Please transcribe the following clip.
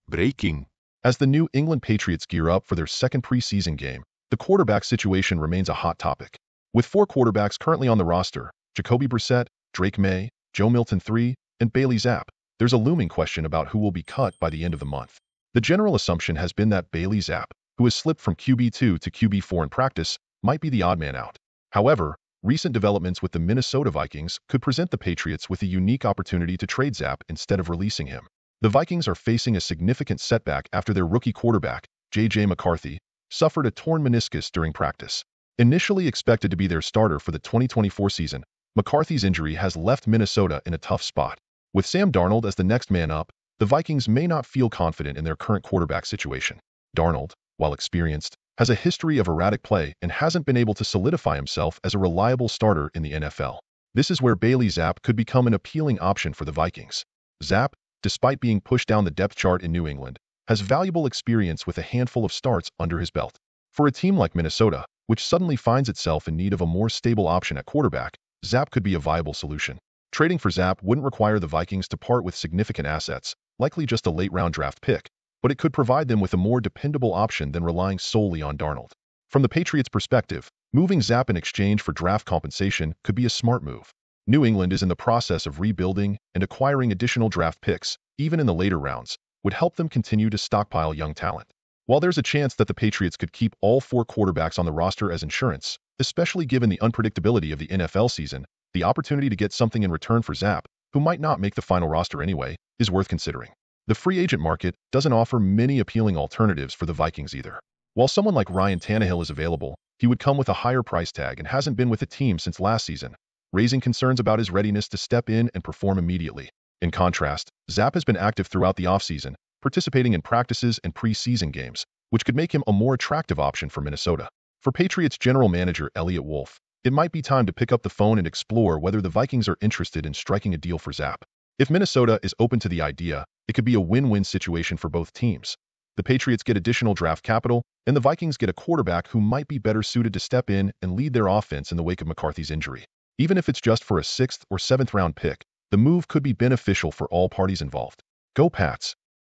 Breaking. As the New England Patriots gear up for their second preseason game, the quarterback situation remains a hot topic. With four quarterbacks currently on the roster, Jacoby Brissett, Drake May, Joe Milton III, and Bailey Zapp, there's a looming question about who will be cut by the end of the month. The general assumption has been that Bailey Zapp, who has slipped from QB2 to QB4 in practice, might be the odd man out. However, recent developments with the Minnesota Vikings could present the Patriots with a unique opportunity to trade Zapp instead of releasing him. The Vikings are facing a significant setback after their rookie quarterback, J.J. McCarthy, suffered a torn meniscus during practice. Initially expected to be their starter for the 2024 season, McCarthy's injury has left Minnesota in a tough spot. With Sam Darnold as the next man up, the Vikings may not feel confident in their current quarterback situation. Darnold, while experienced, has a history of erratic play and hasn't been able to solidify himself as a reliable starter in the NFL. This is where Bailey Zapp could become an appealing option for the Vikings. Zapp, despite being pushed down the depth chart in New England, has valuable experience with a handful of starts under his belt. For a team like Minnesota, which suddenly finds itself in need of a more stable option at quarterback, Zapp could be a viable solution. Trading for Zapp wouldn't require the Vikings to part with significant assets, likely just a late-round draft pick, but it could provide them with a more dependable option than relying solely on Darnold. From the Patriots' perspective, moving Zapp in exchange for draft compensation could be a smart move. New England is in the process of rebuilding, and acquiring additional draft picks, even in the later rounds, would help them continue to stockpile young talent. While there's a chance that the Patriots could keep all four quarterbacks on the roster as insurance, especially given the unpredictability of the NFL season, the opportunity to get something in return for Zapp, who might not make the final roster anyway, is worth considering. The free agent market doesn't offer many appealing alternatives for the Vikings either. While someone like Ryan Tannehill is available, he would come with a higher price tag and hasn't been with the team since last season, raising concerns about his readiness to step in and perform immediately. In contrast, Zapp has been active throughout the offseason, participating in practices and preseason games, which could make him a more attractive option for Minnesota. For Patriots general manager Elliott Wolf, it might be time to pick up the phone and explore whether the Vikings are interested in striking a deal for Zapp. If Minnesota is open to the idea, it could be a win-win situation for both teams. The Patriots get additional draft capital, and the Vikings get a quarterback who might be better suited to step in and lead their offense in the wake of McCarthy's injury. Even if it's just for a 6th or 7th round pick, the move could be beneficial for all parties involved. Go Pats!